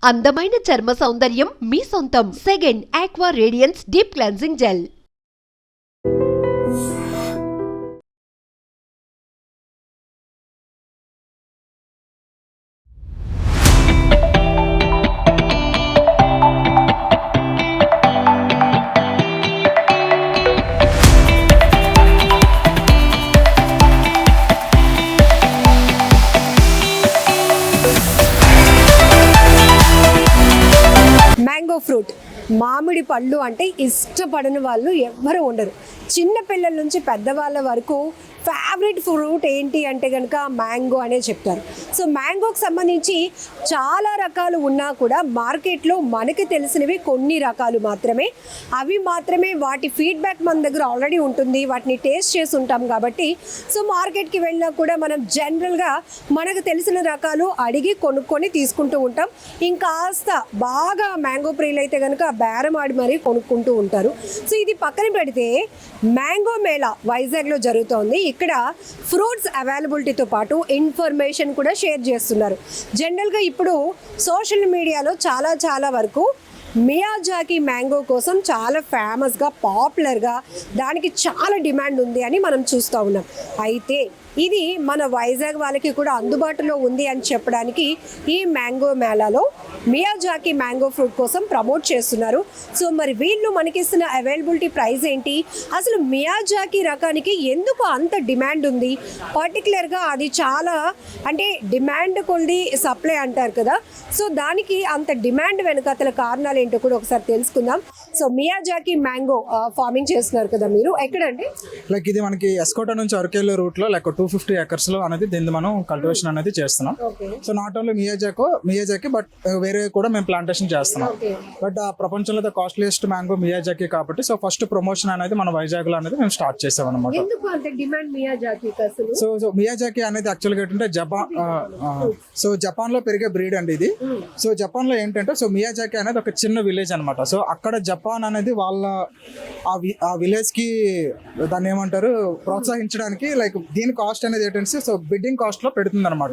అందమైన చర్మ సౌందర్యం మీ సొంతం. Second aqua radiance deep cleansing gel. Mango fruit, మామిడి పళ్ళు అంటే ఇష్టపడని వాళ్ళు ఎవ్వరూ ఉండరు. చిన్న పిల్లల నుంచి పెద్దవాళ్ళ వరకు ఫేవరెట్ ఫ్రూట్ ఏంటి అంటే కనుక మ్యాంగో అనే చెప్తారు. సో మ్యాంగోకి సంబంధించి చాలా రకాలు ఉన్నా కూడా మార్కెట్లో మనకి తెలిసినవి కొన్ని రకాలు మాత్రమే. అవి మాత్రమే వాటి ఫీడ్బ్యాక్ మన దగ్గర ఆల్రెడీ ఉంటుంది, వాటిని టేస్ట్ చేసి ఉంటాం కాబట్టి సో మార్కెట్కి వెళ్ళినా కూడా మనం జనరల్గా మనకు తెలిసిన రకాలు అడిగి కొనుక్కొని తీసుకుంటూ ఉంటాం. ఇంకాస్త బాగా మ్యాంగో ప్రియులు అయితే కనుక బేరం ఆడి మరీ కొనుక్కుంటూ ఉంటారు. సో ఇది పక్కన పెడితే మ్యాంగో మేళా వైజాగ్లో జరుగుతోంది. ఇక్కడ ఫ్రూట్స్ అవైలబిలిటీతో పాటు ఇన్ఫర్మేషన్ కూడా షేర్ చేస్తున్నారు. జనరల్గా ఇప్పుడు సోషల్ మీడియాలో చాలా వరకు మియాజాకి మ్యాంగో కోసం చాలా ఫేమస్గా, పాపులర్గా, దానికి చాలా డిమాండ్ ఉంది అని మనం చూస్తూ ఉన్నాం. అయితే ఇది మన వైజాగ్ వాళ్ళకి కూడా అందుబాటులో ఉంది అని చెప్పడానికి ఈ మ్యాంగో మేళాలో మియాజాకి మ్యాంగో ఫ్రూట్ కోసం ప్రమోట్ చేస్తున్నారు. సో మరి వీళ్ళు మనకిస్తున్న అవైలబిలిటీ ప్రైస్ ఏంటి, అసలు మియాజాకి రకానికి ఎందుకు అంత డిమాండ్ ఉంది, పర్టికులర్గా అది చాలా అంటే డిమాండ్ కొద్ది సప్లై అంటారు కదా, సో దానికి అంత డిమాండ్ వెనుకతల కారణాలు ఏంటో కూడా ఒకసారి తెలుసుకుందాం. సో మియాజాకి మ్యాంగో ఫార్మింగ్ చేస్తున్నారు కదా మీరు, ఎక్కడండి? లైక్ ఇది మనకి ఎస్కోట నుంచి అరకేలో రూట్ లో లైక్ 250 acres లో అనేది దీన్ని మనం కల్టివేషన్ అనేది చేస్తున్నాం. So not only Miyazaki but వేరే కూడా మేము ప్లాంటేషన్ చేస్తున్నాం. బట్ ఆ ప్రపంచంలో ద కాస్ట్లీయెస్ట్ మ్యాంగో మియాజాకి కాబట్టి సో ఫస్ట్ ప్రమోషన్ అనేది మన వైజాగ్ లో అనేది మేము స్టార్ట్ చేసాం అనమాట. సో మియాజాకి అనేది యాక్చువల్గా ఏంటంటే జపాన్ లో పెరిగే బ్రీడ్ అండి ఇది. సో జపాన్ లో ఏంటంటే సో మియాజాకి అనేది ఒక చిన్న విలేజ్ అనమాట. సో అక్కడ జపాన్ అనేది వాళ్ళ ఆ విలేజ్ కి దాన్ని ఏమంటారు ప్రోత్సహించడానికి లైక్ దీని కాస్ట్ అనేది ఏంటంటే సో బిడ్డింగ్ కాస్ట్ లో పెడుతుంది అనమాట.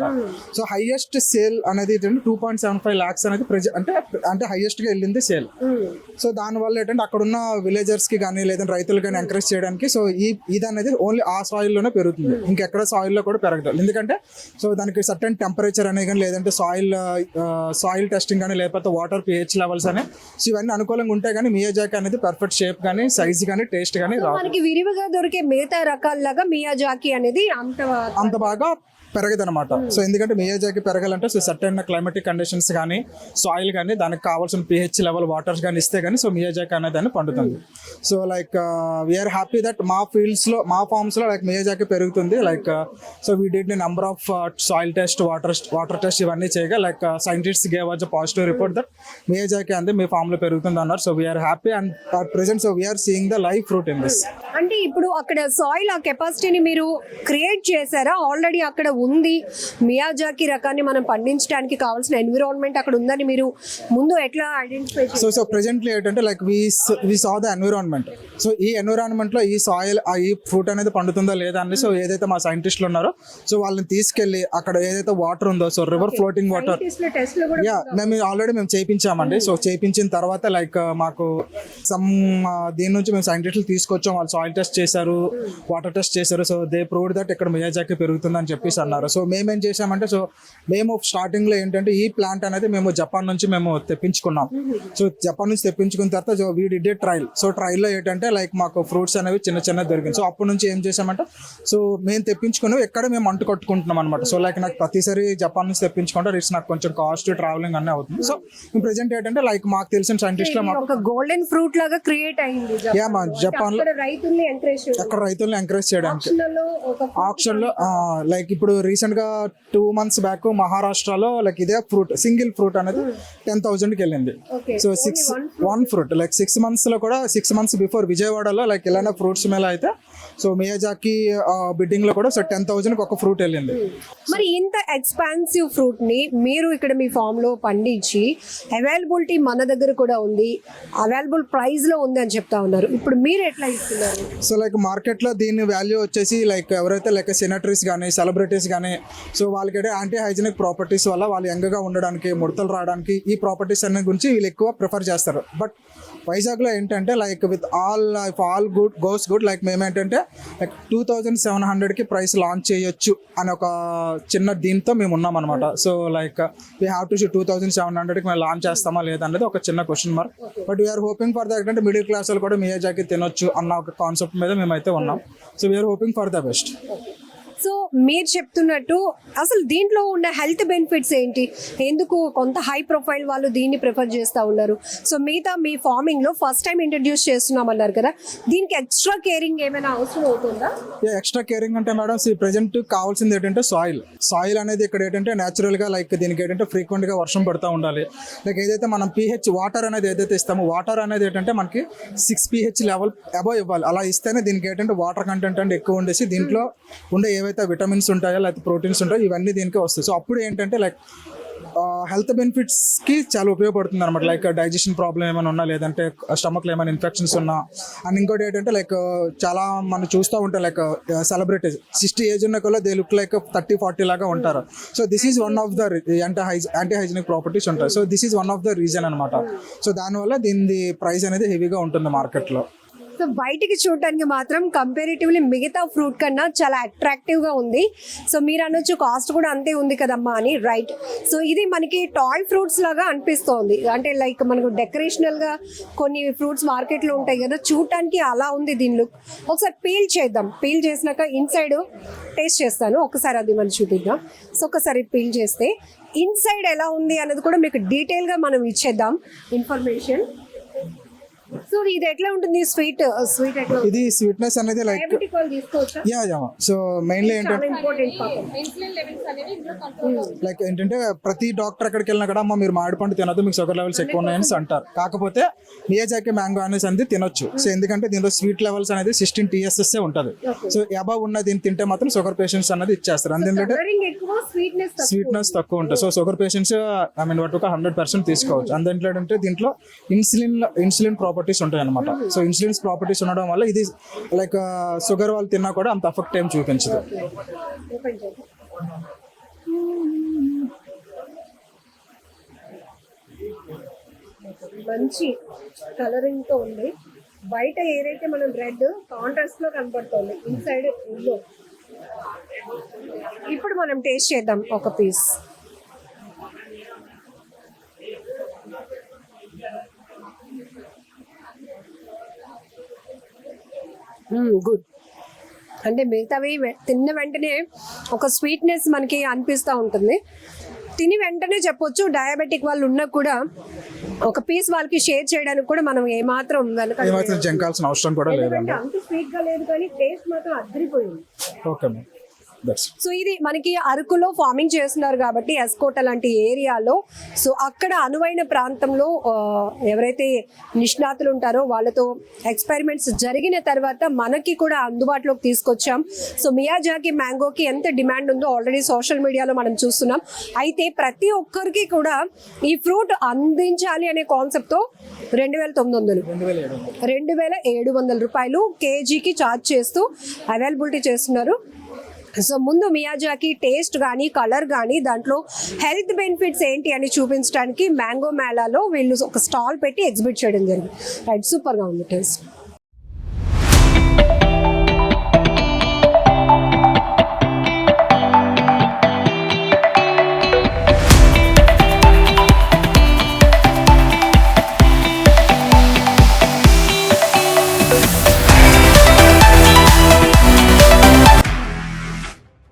సో హైయెస్ట్ సేల్ అనేది 2.75 lakhs అనేది అంటే హైయెస్ట్ గా వెళ్ళింది సేల్. సో దాని వల్ల ఏంటంటే అక్కడ ఉన్న విలేజర్స్ కి కానీ లేదంటే రైతులు కానీ ఎంకరేజ్ చేయడానికి సో ఇది అనేది ఓన్లీ ఆ సాయిల్ లోనే పెరుగుతుంది, ఇంకెక్కడ సాయిల్ లో కూడా పెరగదు. ఎందుకంటే సో దానికి సర్టెన్ టెంపరేచర్ అనే కానీ లేదంటే సాయిల్ టెస్టింగ్ కానీ లేకపోతే వాటర్ pH లెవెల్స్ అనే సో ఇవన్నీ అనుకూలంగా ఉంటాయి. కానీ మియాజాకి అనేది పర్ఫెక్ట్ షేప్ కానీ సైజ్ కానీ టేస్ట్ కానీ మనకి విరివిగా దొరికే మిగతా రకాలలాగా మియాజాకి అనేది అంత బాగా పెరగదనమాట. సో ఎందుకంటే మియాజాకి పెరగాలంటే సో సర్టెన్ క్లైమాటిక్ కండిషన్స్ కానీ సాయిల్ కానీ దానికి కావాల్సిన pH లెవెల్ వాటర్స్ కానీ ఇస్తే కానీ సో మియాజాకి అనేది దాన్ని పండుతుంది. So like we are happy that మా ఫీల్డ్స్ లో మా ఫార్మ్స్ లో లైక్ మియాజాకి పెరుగుతుంది. Like so we did number of soil test, water test ఇవన్నీ చేయగా like scientists gave us positive report that Miyazaki అనేది మీ ఫామ్ లో పెరుగుతుంది అన్నారు. So we are happy and present so we are seeing the live fruit in this. అంటే ఇప్పుడు అక్కడ సాయిల్ ఆ కెపాసిటీని మీరు క్రియేట్ చేశారా? ఆల్రెడీ అక్కడ ఉంది మియాజాకి రకాన్ని మనం పండించడానికి కావాల్సిన ఎన్విరాన్మెంట్ అక్కడ ఉందని మీరు ముందు ఎట్లా ఐడెంటిఫై చేశారు? సో ప్రెజెంట్లీ ఏంటంటే like we saw the environment. So ఈ ఎన్విరాన్మెంట్ లో ఈ సాయిల్ ఈ ఫ్రూట్ అనేది పండుతుందా లేదా అని సో ఏదైతే మా సైంటిస్టులు ఉన్నారో సో వాళ్ళని తీసుకెళ్లి అక్కడ ఏదైతే వాటర్ ఉందో సో రివర్ ఫ్లోటింగ్ వాటర్ మేము చేయించామండి. సో చేయించిన తర్వాత లైక్ మాకు దీని నుంచి మేము సైంటిస్టులు తీసుకొచ్చాం, వాళ్ళు సాయిల్ టెస్ట్ చేశారు, వాటర్ టెస్ట్ చేశారు. సో దే ప్రూవ్డ్ దట్ ఇక్కడ మియాజాకి పెరుగుతుందని చెప్పేసి అన్నారు. సో మేమేం చేసామంటే సో మేము స్టార్టింగ్ లో ఏంటంటే ఈ ప్లాంట్ అనేది మేము జపాన్ నుంచి మేము తెప్పించుకున్నాం. సో జపాన్ నుంచి తెప్పించుకున్న తర్వాత so we did a trial. So trial లో ఏంటంటే లైక్ మాకు ఫ్రూట్స్ అనేవి చిన్న దొరికింది. సో అప్పటి నుంచి ఏం చేసామంటే సో మేము తెప్పించుకుని ఎక్కడ మేము అంటు కట్టుకుంటున్నాం అనమాట. సో లైక్ నాకు ప్రతిసారి జపాన్ నుంచి తెప్పించుకుంటే ఇట్స్ నాకు కొంచెం కాస్ట్ ట్రావెలింగ్ అన్నీ అవుతుంది. సో ప్రెజెంట్ ఏంటంటే లైక్ మాకు తెలిసిన సైంటిస్ట్ లో ఒక గోల్డెన్ ఫ్రూట్ లాగా క్రియేట్ అయింది జపాన్ లో అక్కడ రైతుల్ని ఎంకరేజ్ చేయడానికి ఆప్షన్ లో లైక్ ఇప్పుడు రీసెంట్ గా 2 months బ్యాక్ మహారాష్ట్రలో లైక్ ఇదే ఫ్రూట్ సింగిల్ ఫ్రూట్ అనేది 10,000కి వెళ్ళింది. సో 1 ఫ్రూట్ లైక్ 6 months లో కూడా 6 months బిఫోర్ విజయవాడలో లైక్ ఇలానే ఫ్రూట్స్ మేళ అయితే సో మియాజాకి బిడ్డింగ్ లో కూడా సో 10,000కి ఒక ఫ్రూట్ వెళ్ళింది. మరి ఇంత ఎక్స్పాన్సివ్ ఫ్రూట్ ని మీరు ఇక్కడ మీ ఫామ్ లో పండించి అవైలబిలిటీ మన దగ్గర కూడా ఉంది, అవైలబుల్ ప్రైస్ లో ఉంది అని చెప్తా ఉన్నారు. ఇప్పుడు మీరు ఎట్లా ఇస్తున్నారు? సో లైక్ మార్కెట్లో దీని వాల్యూ వచ్చేసి లైక్ ఎవరైతే లైక్ సెనటరీస్ కానీ సెలబ్రిటీస్ కానీ సో వాళ్ళకైతే యాంటీ హైజీనిక్ ప్రాపర్టీస్ వల్ల వాళ్ళు యంగ్గా ఉండడానికి ముడతలు రావడానికి ఈ ప్రాపర్టీస్ అనే గురించి వీళ్ళు ఎక్కువ ప్రిఫర్ చేస్తారు. బట్ వైజాగ్లో ఏంటంటే like with all good goes good like మేమేంటంటే లైక్ 2700కి ప్రైస్ లాంచ్ చేయొచ్చు అని ఒక చిన్న దీంతో మేము ఉన్నాం అనమాట. So like we have to 2700కి మేము లాంచ్ చేస్తామా లేదనేది ఒక చిన్న question mark. But we're hoping for the అంటే మిడిల్ క్లాస్ వాళ్ళు కూడా మియాజాకి తినొచ్చు అన్న ఒక కాన్సెప్ట్ మీద మేమైతే ఉన్నాం. So we are hoping for the best. So మీరు చెప్తున్నట్టు అసలు దీంట్లో ఉన్న హెల్త్ బెనిఫిట్స్ ఏంటి, ఎందుకు కొంత హై ప్రొఫైల్ వాళ్ళు దీన్ని ప్రిఫర్ చేస్తూ ఉన్నారు? సో మిగతా మీ ఫార్మింగ్లో ఫస్ట్ టైం ఇంట్రడ్యూస్ చేస్తున్నామన్నారు కదా, దీనికి ఎక్స్ట్రా కేరింగ్ ఏమైనా అవసరం అవుతుందా? ఎక్స్ట్రా కేరింగ్ అంటే మేడం ప్రెజెంట్ కావాల్సింది ఏంటంటే సాయిల్ అనేది ఇక్కడ ఏంటంటే న్యాచురల్గా లైక్ దీనికి ఏంటంటే ఫ్రీక్వెంట్గా వర్షం పడుతూ ఉండాలి. లైక్ ఏదైతే మనం pH వాటర్ అనేది ఏదైతే ఇస్తామో వాటర్ అనేది ఏంటంటే మనకి 6 pH లెవెల్ అబవ్ ఇవ్వాలి. అలా ఇస్తేనే దీనికి ఏంటంటే వాటర్ కంటెంట్ అంటే ఎక్కువ ఉండేసి దీంట్లో ఉండే ఏవైతే విటమిన్స్ ఉంటాయో లేకపోతే ప్రోటీన్స్ ఉంటాయో ఇవన్నీ దీనికి వస్తాయి. సో అప్పుడు ఏంటంటే లైక్ హెల్త్ బెనిఫిట్స్కి చాలా ఉపయోగపడుతుంది అనమాట. లైక్ డైజెషన్ ప్రాబ్లం ఏమైనా ఉన్నా లేదంటే స్టమక్లో ఏమైనా ఇన్ఫెక్షన్స్ ఉన్నా. అండ్ ఇంకోటి ఏంటంటే లైక్ చాలా మనం చూస్తూ ఉంటాం లైక్ సెలబ్రిటీస్ 60 ఏజ్ ఉన్న కూడా దే లుక్ లైక్ 30-40 లాగా ఉంటారు. So this is one of the anti hygienic properties ఉంటాయి. So this is one of the reason అనమాట. సో దానివల్ల దీని ప్రైస్ అనేది హెవీగా ఉంటుంది మార్కెట్లో. సో బయటికి చూడటానికి మాత్రం కంపారిటివ్లీ మిగతా ఫ్రూట్ కన్నా చాలా అట్రాక్టివ్గా ఉంది. సో మీరు అనొచ్చు కాస్ట్ కూడా అంతే ఉంది కదమ్మా అని, రైట్. సో ఇది మనకి టాయ్ ఫ్రూట్స్ లాగా అనిపిస్తోంది, అంటే లైక్ మనకు డెకరేషనల్గా కొన్ని ఫ్రూట్స్ మార్కెట్లో ఉంటాయి కదా, చూడటానికి అలా ఉంది దీని లుక్. ఒకసారి పీల్ చేద్దాం, పీల్ చేసినాక ఇన్సైడ్ టేస్ట్ చేస్తాను, ఒకసారి అది మనం చూపిద్దాం. సో ఒకసారి పీల్ చేస్తే ఇన్సైడ్ ఎలా ఉంది అనేది కూడా మీకు డీటెయిల్గా మనం ఇచ్చేద్దాం ఇన్ఫర్మేషన్. సో ఇది ఎట్లా ఉంటుంది, స్వీట్ ఎట్లా? ఇది స్వీట్నెస్ అనేది లైక్ తీసుకోవచ్చా? యా. సో మెయిన్లీ ఏంటంటే లైక్ ఏంటంటే ప్రతి డాక్టర్ ఎక్కడికి వెళ్ళినా కూడా అమ్మ మీరు మామిడి పండు తినొద్దు, మీకు షుగర్ లెవెల్స్ ఎక్కువ ఉన్నాయని అంటారు. కాకపోతే మియాజాకి మ్యాంగో అనేసి అనేది తినొచ్చు. సో ఎందుకంటే దీంట్లో స్వీట్ లెవెల్స్ అనేది 16 TSS ఉంటుంది. సో అబవ్ ఉన్న దీన్ని తింటే మాత్రం షుగర్ పేషెంట్స్ అనేది ఇచ్చేస్తారు. అందుకంటే స్వీట్నెస్ తక్కువ ఉంటుంది. So sugar patients I mean వాటి 100% తీసుకోవచ్చు. అందులో అంటే దీంట్లో ఇన్సులిన్ ప్రాపర్టీస్ ఉంటాయి అనమాట. సో ఇన్సులిన్స్ ప్రాపర్టీస్ ఉండడం వల్ల ఇది లైక్ షుగర్ వాళ్ళు తిన్నా కూడా అంత ఎఫెక్ట్ ఏం చూపించదు. మంచి కలరింగ్ తో ఉంది. బయట ఏదైతే మనం రెడ్ కాంట్రాస్ట్ లో కనబడుతుంది, ఇన్సైడ్ ఎల్లో. ఇప్పుడు మనం టేస్ట్ చేద్దాం ఒక పీస్. గుడ్. అంటే మిగతావి తిన్న వెంటనే ఒక స్వీట్నెస్ మనకి అనిపిస్తూ ఉంటుంది. తిని వెంటనే చెప్పొచ్చు డయాబెటిక్ వాళ్ళు ఉన్నా కూడా ఒక పీస్ వాళ్ళకి షేర్ చేయడానికి కూడా మనం ఏమాత్రం జంకాల్సిన అవసరం కూడా లేదండి. అంత స్వీట్ గా లేదు కానీ టేస్ట్ మాత్రం అద్దరిపోయింది. Okay ma'am. సో ఇది మనకి అరకులో ఫార్మింగ్ చేస్తున్నారు కాబట్టి ఎస్కోట లాంటి ఏరియాలో, సో అక్కడ అనువైన ప్రాంతంలో ఎవరైతే నిష్ణాతులు ఉంటారో వాళ్ళతో ఎక్స్పెరిమెంట్స్ జరిగిన తర్వాత మనకి కూడా అందుబాటులోకి తీసుకొచ్చాం. సో మియాజాకి మ్యాంగోకి ఎంత డిమాండ్ ఉందో ఆల్రెడీ సోషల్ మీడియాలో మనం చూస్తున్నాం. అయితే ప్రతి ఒక్కరికి కూడా ఈ ఫ్రూట్ అందించాలి అనే కాన్సెప్ట్తో 2,700 రూపాయలు కేజీకి ఛార్జ్ చేస్తూ అవైలబిలిటీ చేస్తున్నారు. సో ముందు మియాజాకి టేస్ట్ కానీ కలర్ కానీ దాంట్లో హెల్త్ బెనిఫిట్స్ ఏంటి అని చూపించడానికి మ్యాంగో మేళాలో వీళ్ళు ఒక స్టాల్ పెట్టి ఎగ్జిబిట్ చేయడం జరిగింది. రైట్, సూపర్గా ఉంది టేస్ట్.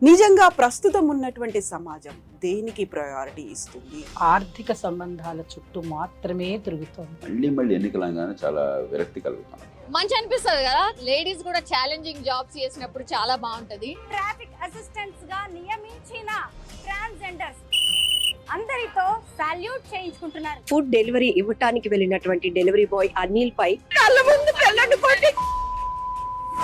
నిజంగా ప్రస్తుతం ఉన్నటువంటి సమాజం దేనికి ప్రయారిటీ ఇస్తుంది? ఆర్థిక సంబంధాల చుట్టూ మాత్రమే తిరుగుతుంది. మళ్ళీ ఎన్నికలంగానే చాలా విరక్తి కలుగుతాను. మంచి అనిపిస్తుంది కదా, లేడీస్ కూడా ఛాలెంజింగ్ జాబ్స్ చేసినప్పుడు చాలా బాగుంటది. ట్రాఫిక్ అసిస్టెంట్స్ గా నియమించిన ట్రాన్స్జెండర్స్ అందరితో సాల్యూట్ చేయించుకుంటున్నారు. ఫుడ్ డెలివరీ ఇవ్వటానికి వెళ్ళినటువంటి డెలివరీ బాయ్ అనిల్ పై కళ్ళ ముందు